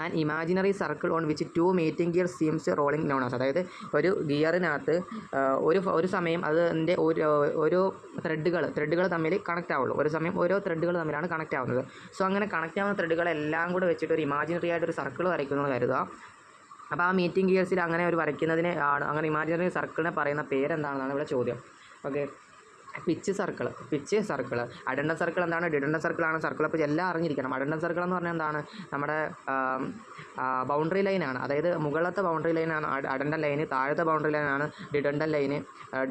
And imaginary circle on which 2 meeting gear seems rolling known as. അതായത് ഒരു ഗിയറിനകത്ത് ഒരു സമയം അതിൻ്റെ ഓരോ ത്രെഡുകൾ തമ്മിൽ കണക്റ്റ് ആവുള്ളൂ. ഒരു സമയം ഓരോ ത്രെഡുകൾ തമ്മിലാണ് കണക്റ്റ് ആവുന്നത്. സോ അങ്ങനെ കണക്റ്റ് ആവുന്ന ത്രെഡുകളെല്ലാം കൂടെ വെച്ചിട്ട് ഒരു ഇമാജിനറി ആയിട്ടൊരു സർക്കിൾ വരയ്ക്കുന്നത് കരുതുക. അപ്പോൾ ആ മീറ്റിംഗ് ഗിയേഴ്സിൽ അങ്ങനെ ഒരു വരയ്ക്കുന്നതിനെ അങ്ങനെ ഇമാജിനറി സർക്കിളിനെ പറയുന്ന പേരെന്താണെന്നാണ് ഇവിടെ ചോദ്യം. Okay, pitch circle. Addendum circle എന്താണ്? ഡിഡൻഡൻ സർക്കിളാണ്. സർക്കിൾ അപ്പോൾ എല്ലാം അറിഞ്ഞിരിക്കണം. അഡൻഡൻ സർക്കിൾ എന്ന് പറഞ്ഞാൽ എന്താണ്? നമ്മുടെ ബൗണ്ടറി ലൈനാണ്. അതായത് മുകളിലത്തെ ബൗണ്ടറി ലൈനാണ് അഡൻഡൻ ലൈന്, താഴത്തെ ബൗണ്ടറി ലൈനാണ് ഡിഡൻഡൻ ലൈന്.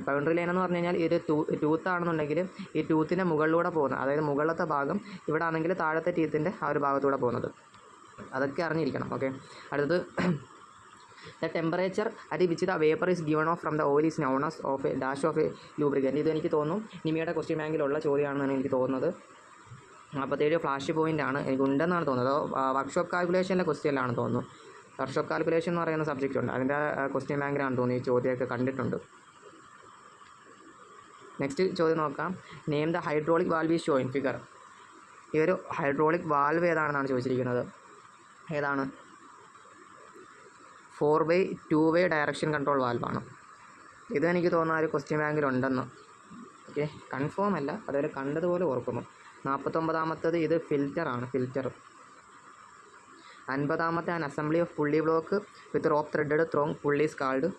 ബൗണ്ടറി ലൈൻ എന്ന് പറഞ്ഞു കഴിഞ്ഞാൽ ഇത് ടൂത്ത് ആണെന്നുണ്ടെങ്കിൽ ഈ ടൂത്തിൻ്റെ മുകളിലൂടെ പോകുന്നത്, അതായത് മുകളിലത്തെ ഭാഗം ഇവിടെ ആണെങ്കിൽ താഴത്തെ ടീത്തിൻ്റെ ആ ഒരു ഭാഗത്തൂടെ പോകുന്നത്, അതൊക്കെ അറിഞ്ഞിരിക്കണം. ഓക്കെ, അടുത്തത് the temperature at which the vapor is given off from the oil is known as of a dash of a lubricant. ഇത് എനിക്ക് തോന്നുന്നു നിമിയുടെ ക്വസ്റ്റ്യൻ ബാങ്കിലുള്ള ചോദ്യമാണെന്നാണ് എനിക്ക് തോന്നുന്നത്. 47 ഫ്ലാഷ് പോയിൻ്റ് ആണ് എനിക്ക് ഉണ്ടെന്നാണ് തോന്നുന്നത്. വർക്ക്ഷോപ്പ് കാൽക്കുലേഷനിലെ ക്വസ്റ്റ്യനിലാണ് തോന്നുന്നു. വർക്ക്ഷോപ്പ് കാൽക്കുലേഷൻ എന്ന് പറയുന്ന സബ്ജക്റ്റ് ഉണ്ട്, അതിൻ്റെ ക്വസ്റ്റ്യൻ ബാങ്കിലാണ് തോന്നുന്നു ഈ ചോദ്യമൊക്കെ കണ്ടിട്ടുണ്ട്. നെക്സ്റ്റ് ചോദ്യം നോക്കാം. Name the hydraulic valve is shown in figure. ഈ ഒരു ഹൈഡ്രോളിക് വാൽവ് ഏതാണെന്നാണ് ചോദിച്ചിരിക്കുന്നത്. ഏതാണ്? 4x 2-way direction control വാൽവാണ്. ഇതെനിക്ക് തോന്നുന്ന ഒരു ക്വസ്റ്റ്യൻ ബാങ്കിലുണ്ടെന്ന്. ഓക്കെ, കൺഫേം അല്ല, അതുപോലെ കണ്ടതുപോലെ ഓർക്കുന്നു. 49ാമത്തേത് ഇത് ഫിൽറ്ററാണ്. 50ാമത്തെ an assembly of pulley block with rope threaded through pulleys called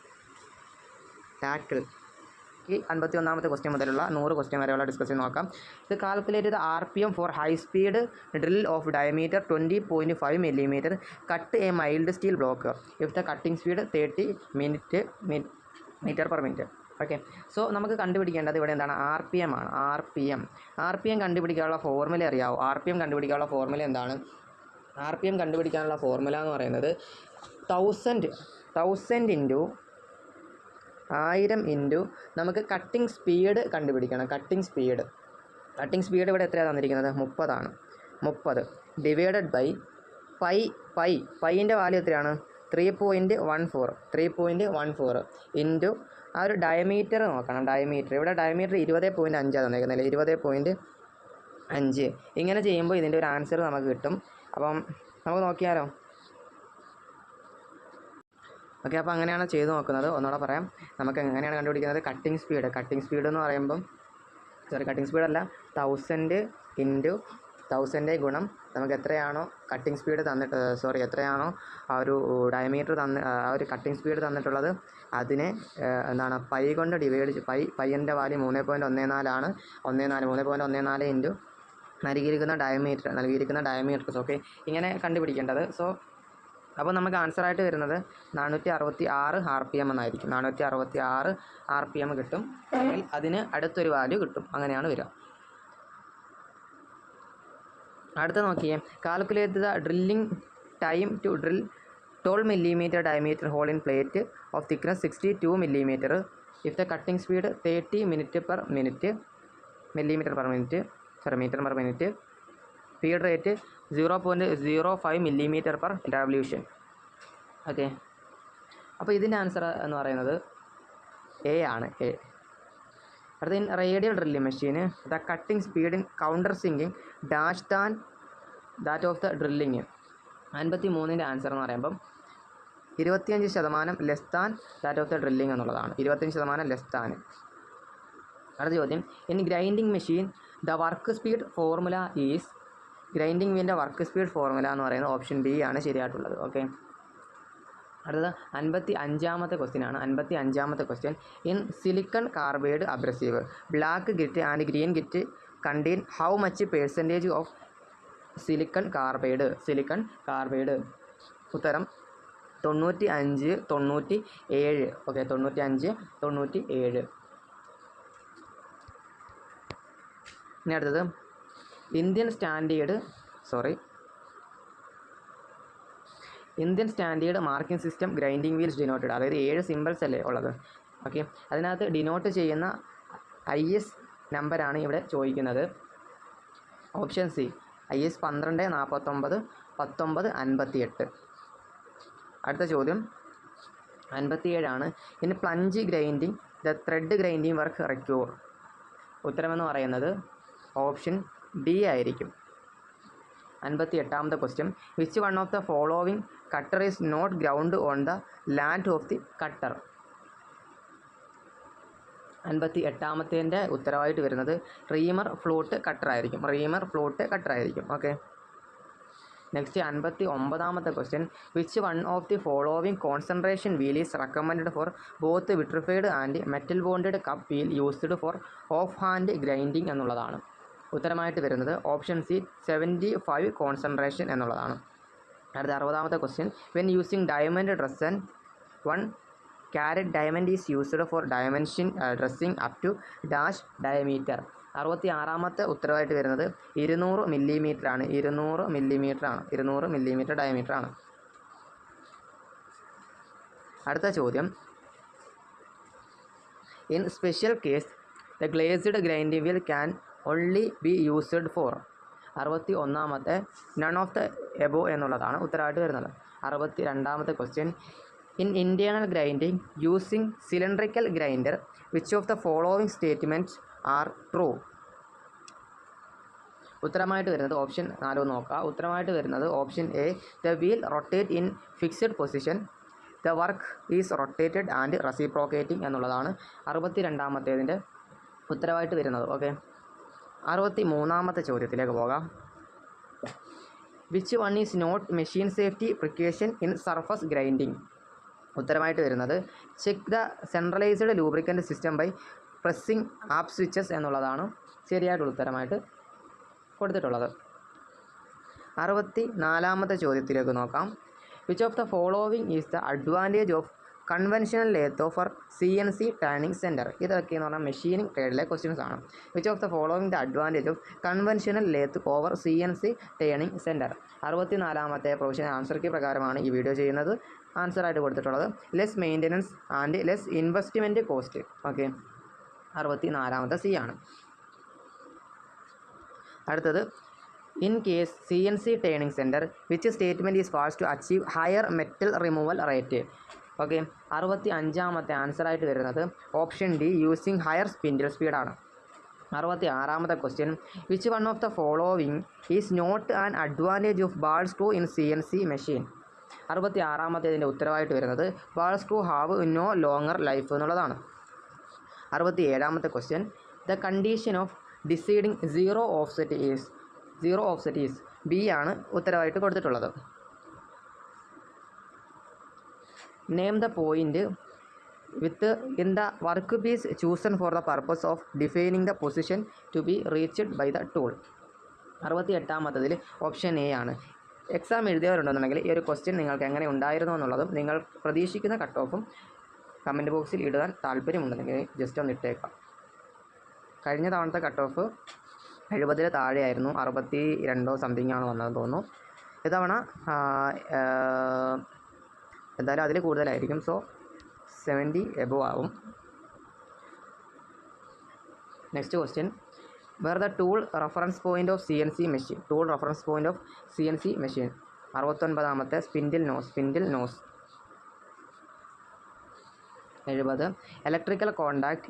tackle. ഈ 51ാമത്തെ ക്വസ്റ്റ്യൻ മുതലുള്ള 100 ക്വസ്റ്റ്യൻ വരെയുള്ള ഡിസ്കസ് ചെയ്ത് നോക്കാം. ഇത് കാൽക്കുലേറ്റ് ചെയ്ത RPM for high speed drill of diameter 20.5 mm cut a mild steel block if the cutting speed 30 m/min. Okay, so നമുക്ക് കണ്ടുപിടിക്കേണ്ടത് ഇവിടെ എന്താണ്? RPM ആണ്. RPM കണ്ടുപിടിക്കാനുള്ള ഫോർമുല അറിയാവോ? RPM കണ്ടുപിടിക്കാനുള്ള ഫോർമുല എന്താണ്? RPM കണ്ടുപിടിക്കാനുള്ള ഫോർമുല എന്ന് പറയുന്നത് 1000 ഇൻറ്റു 1000 ഇൻറ്റു നമുക്ക് കട്ടിംഗ് സ്പീഡ് കണ്ടുപിടിക്കണം. കട്ടിംഗ് സ്പീഡ് ഇവിടെ എത്രയാണ് തന്നിരിക്കുന്നത്? 30 ആണ്. 30 ഡിവൈഡഡ് ബൈ പൈൻ്റെ വാല്യൂ എത്രയാണ്? 3.14 ഇൻറ്റു ആ ഒരു ഡയമീറ്റർ നോക്കണം. ഇവിടെ ഡയമീറ്റർ 20.5 തന്നിരിക്കുന്നില്ല, 20.5. ഇങ്ങനെ ചെയ്യുമ്പോൾ ഇതിൻ്റെ ഒരു ആൻസർ നമുക്ക് കിട്ടും. അപ്പം നമുക്ക് നോക്കിയാലോ? ഓക്കെ, അപ്പോൾ അങ്ങനെയാണ് ചെയ്ത് നോക്കുന്നത്. ഒന്നുകൂടെ പറയാം, നമുക്ക് എങ്ങനെയാണ് കണ്ടുപിടിക്കുന്നത്? കട്ടിംഗ് സ്പീഡ് എന്ന് പറയുമ്പം കട്ടിംഗ് സ്പീഡല്ല, 1000 ഇൻറ്റു 1000 ഗുണം നമുക്ക് എത്രയാണോ കട്ടിംഗ് സ്പീഡ് എത്രയാണോ ആ ഒരു ഡയമീറ്റർ ആ ഒരു കട്ടിംഗ് സ്പീഡ് തന്നിട്ടുള്ളത് അതിനെ എന്താണ് പൈ കൊണ്ട് ഡിവൈഡ് പൈൻ്റെ വാല്യൂ 3.14 ആണ്. 3.14 ഇൻറ്റു നൽകിയിരിക്കുന്ന ഡയമീറ്റർ. ഓക്കെ, ഇങ്ങനെ കണ്ടുപിടിക്കേണ്ടത്. സോ അപ്പോൾ നമുക്ക് ആൻസറായിട്ട് വരുന്നത് 466 RPM എന്നായിരിക്കും. 466 RPM കിട്ടും. അല്ലെങ്കിൽ അതിന് അടുത്തൊരു വാല്യൂ കിട്ടും. അങ്ങനെയാണ് വരിക. അടുത്ത നോക്കിയേ. Calculate the drilling time to drill 12 mm diameter hole in plate of thickness 62 mm if the cutting speed 30 metre per minute. Feed rate 0.05 mm per revolution. Okay, അപ്പോൾ ഇതിൻ്റെ ആൻസർ എന്ന് പറയുന്നത് A ആണ്. അടുത്ത റേഡിയൽ ഡ്രില്ലിംഗ് മെഷീന് the cutting speed in counter sinking dash than that of the drilling. 53ൻ്റെ ആൻസർ എന്ന് പറയുമ്പം 25% less than that of the drilling എന്നുള്ളതാണ്. 25% ലെസ് ദാൻ. അടുത്ത ചോദ്യം. In grinding machine the work speed formula is. Grinding വീലിൻ്റെ വർക്ക് സ്പീഡ് ഫോർമുല എന്ന് പറയുന്നത് ഓപ്ഷൻ B ആണ് ശരിയായിട്ടുള്ളത്. ഓക്കെ, അടുത്തത് 55ാമത്തെ ക്വസ്റ്റ്യൻ ആണ്. 55ാമത്തെ question. In silicon carbide abrasive black grit and green grit contain how much percentage of silicon carbide? ഉത്തരം 95, 97. ഓക്കെ, 95, 97. ഇനി അടുത്തത് Indian standard marking system grinding wheels denoted. അതായത് 7 സിമ്പിൾസ് അല്ലേ ഉള്ളത്. ഓക്കെ, അതിനകത്ത് ഡിനോട്ട് ചെയ്യുന്ന IS നമ്പറാണ് ഇവിടെ ചോദിക്കുന്നത്. Option C IS 1249 1958. അടുത്ത ചോദ്യം 57 ആണ്. In plunge grinding the thread grinding work require. ഉത്തരമെന്ന് പറയുന്നത് ഓപ്ഷൻ D ആയിരിക്കും. 58ാമത്തെ question which one of the following cutter is not ground on the land of the cutter. 58ാമത്തേൻ്റെ ഉത്തരവായിട്ട് വരുന്നത് റീമർ ഫ്ലൂട്ട് കട്ടർ ആയിരിക്കും. റീമർ ഫ്ലൂട്ട് കട്ടർ ആയിരിക്കും. ഓക്കെ. നെക്സ്റ്റ് 59ാമത്തെ question which one of the following concentration wheel is recommend for both vitrified and metal bonded cup wheel used for off hand grinding എന്നുള്ളതാണ്. ഉത്തരമായിട്ട് വരുന്നത് ഓപ്ഷൻ സി 75 കോൺസെൻട്രേഷൻ എന്നുള്ളതാണ്. അടുത്ത 60ാമത്തെ question when using diamond dresser 1 carat diamond is used for dimension dressing up to dash diameter. 66ാമത്തെ ഉത്തരവായിട്ട് വരുന്നത് 200 മില്ലിമീറ്റർ ആണ്. 200 മില്ലിമീറ്റർ ഡയമീറ്റർ ആണ്. അടുത്ത ചോദ്യം in special case the glazed grinding wheel can only be used for. 61ാമത്തെ നൺ ഓഫ് ദ എബോ എന്നുള്ളതാണ് ഉത്തരവായിട്ട് വരുന്നത്. 62ാമത്തെ question in internal grinding using cylindrical grinder which of the following statements are true. ഉത്തരമായിട്ട് വരുന്നത് ഓപ്ഷൻ 4 നോക്കുക. ഉത്തരമായിട്ട് വരുന്നത് option A the wheel rotate in fixed position, the work is rotated and reciprocating എന്നുള്ളതാണ് 62ാമത്തേതിൻ്റെ ഉത്തരവായിട്ട് വരുന്നത്. ഓക്കെ. 63ാമത്തെ ചോദ്യത്തിലേക്ക് പോകാം. Which one is not machine safety precaution in surface grinding. ഉത്തരമായിട്ട് വരുന്നത് check the centralised lubricant system by pressing app switches എന്നുള്ളതാണ് ശരിയായിട്ടുള്ള ഉത്തരമായിട്ട് കൊടുത്തിട്ടുള്ളത്. 64ാമത്തെ ചോദ്യത്തിലേക്ക് നോക്കാം. Which of the following is the advantage of conventional lathe for CNC turning centre. ഇതൊക്കെ എന്ന് പറഞ്ഞാൽ മെഷീനിങ് ട്രേഡിലെ ക്വസ്റ്റ്യൻസ് ആണ്. Which of the following the advantage of conventional lathe over CNC turning centre. 64ാമത്തെ പ്രൊവിഷൻ ആൻസർ കീ പ്രകാരമാണ് ഈ വീഡിയോ ചെയ്യുന്നത്. ആൻസറായിട്ട് കൊടുത്തിട്ടുള്ളത് less maintenance and less investment cost. Okay. 64ാമത്തെ സി ആണ്. അടുത്തത് in case CNC turning centre which statement is fast to achieve higher metal removal rate. Okay. 65ാമത്തെ ആൻസറായിട്ട് വരുന്നത് option D using higher spindle സ്പീഡാണ്. 66ാമത്തെ question which one of the following is not an advantage of ball screw in CNC machine. 66ാമത്തേതിൻ്റെ ഉത്തരവായിട്ട് വരുന്നത് ball screw have no longer life എന്നുള്ളതാണ്. 67ാമത്തെ question the condition of deciding zero offset is B ആണ് ഉത്തരവായിട്ട് കൊടുത്തിട്ടുള്ളത്. Name the point within the work piece chosen for the purpose of defining the position to be reached by the tool. 68ാമത്തതിൽ ഓപ്ഷൻ എ ആണ്. എക്സാം എഴുതിയവരുണ്ടെന്നുണ്ടെങ്കിൽ ഈ ഒരു ക്വസ്റ്റ്യൻ നിങ്ങൾക്ക് എങ്ങനെ ഉണ്ടായിരുന്നു എന്നുള്ളതും നിങ്ങൾ പ്രതീക്ഷിക്കുന്ന കട്ട് ഓഫും കമൻറ്റ് ബോക്സിൽ ഇടാൻ താല്പര്യമുണ്ടെങ്കിൽ ജസ്റ്റ് ഒന്ന് ഇട്ടേക്കാം. കഴിഞ്ഞ തവണത്തെ കട്ട് ഓഫ് 70 താഴെയായിരുന്നു. 62 സംതിങ് ആണ് വന്നതെന്ന് തോന്നുന്നു. ഇത്തവണ എന്തായാലും അതിൽ കൂടുതലായിരിക്കും. സോ 70 എബോ ആവും. Next question where the tool reference point of CNC machine. 69ാമത്തെ spindle nose. 70 electrical contact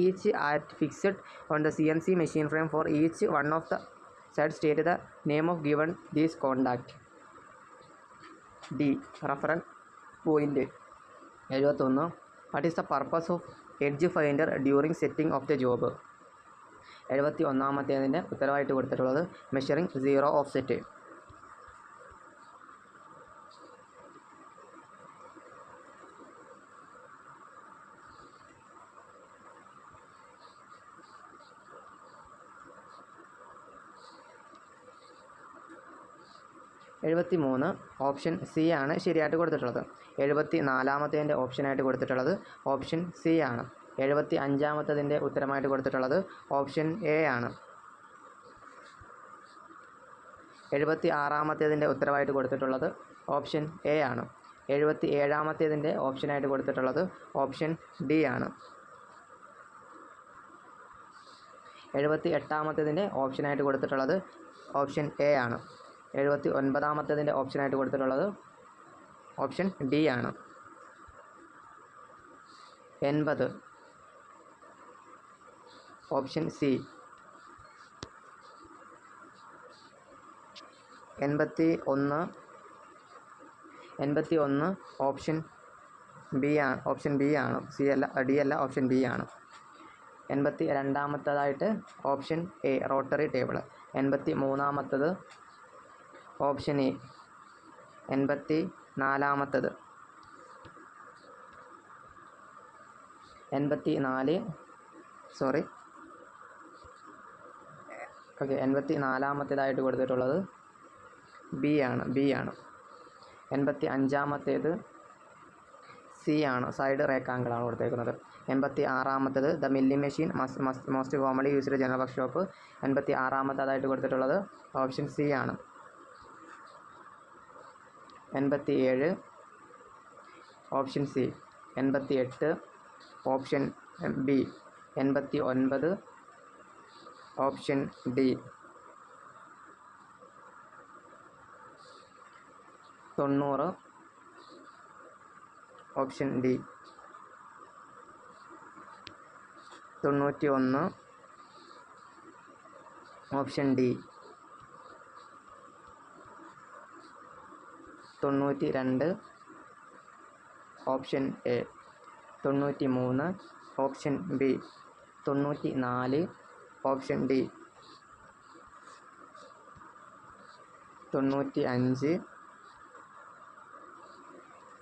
each at fixed on the CNC machine frame for each one of the side state the name of given these contact. The reference point. 71 what is the purpose of edge finder during setting of the job. 71ാമത്തേതിൻ്റെ ഉത്തരവായിട്ട് കൊടുത്തിട്ടുള്ളത് measuring zero offset. 73 option C ആണ് ശരിയായിട്ട് കൊടുത്തിട്ടുള്ളത്. 74ാമത്തേതിൻ്റെ ഓപ്ഷനായിട്ട് കൊടുത്തിട്ടുള്ളത് ഓപ്ഷൻ സി ആണ്. 75ാമത്തതിൻ്റെ ഉത്തരമായിട്ട് കൊടുത്തിട്ടുള്ളത് ഓപ്ഷൻ എ ആണ്. 76ാമത്തേതിൻ്റെ ഉത്തരവായിട്ട് കൊടുത്തിട്ടുള്ളത് ഓപ്ഷൻ എ ആണ്. 77ാമത്തേതിൻ്റെ ഓപ്ഷനായിട്ട് കൊടുത്തിട്ടുള്ളത് ഓപ്ഷൻ ഡി ആണ്. 78ാമത്തേതിൻ്റെ ഓപ്ഷനായിട്ട് കൊടുത്തിട്ടുള്ളത് ഓപ്ഷൻ എ ആണ്. 79ാമത്തേതിൻ്റെ ഓപ്ഷനായിട്ട് കൊടുത്തിട്ടുള്ളത് ഓപ്ഷൻ ഡി ആണ്. 80 ഓപ്ഷൻ സി. 81 ഓപ്ഷൻ ബി ആണ്. ഓപ്ഷൻ ബി ആണ്. സി അല്ല, ഡി അല്ല, ഓപ്ഷൻ ബി ആണ്. 82ാമത്തതായിട്ട് ഓപ്ഷൻ എ റോട്ടറി ടേബിൾ. 83ാമത്തത് ഓപ്ഷൻ എ. 84ാമത്തത് 84ാമത്തേതായിട്ട് കൊടുത്തിട്ടുള്ളത് ബി ആണ്. 85ാമത്തേത് സി ആണ്. സൈഡ് റേക്ടാങ്കിളാണ് കൊടുത്തേക്കുന്നത്. 86ാമത്തേത് the milling machine most commonly used general workshop. 86ാമത്തേതായിട്ട് കൊടുത്തിട്ടുള്ളത് ഓപ്ഷൻ സി ആണ്. 87 option C. 88 option B. 89 option D. 90 option D. 91 option D. 92 option A. 93 option B. 94 option D.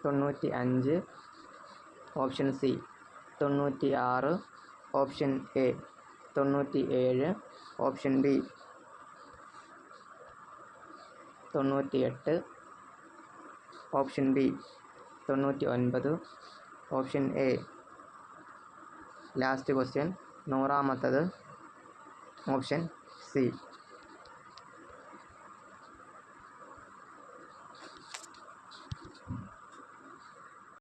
95 option C. 96 option A. 97 option B. 98 option B. 99 option A. Last question 100ാമത്തത് ഓപ്ഷൻ സി.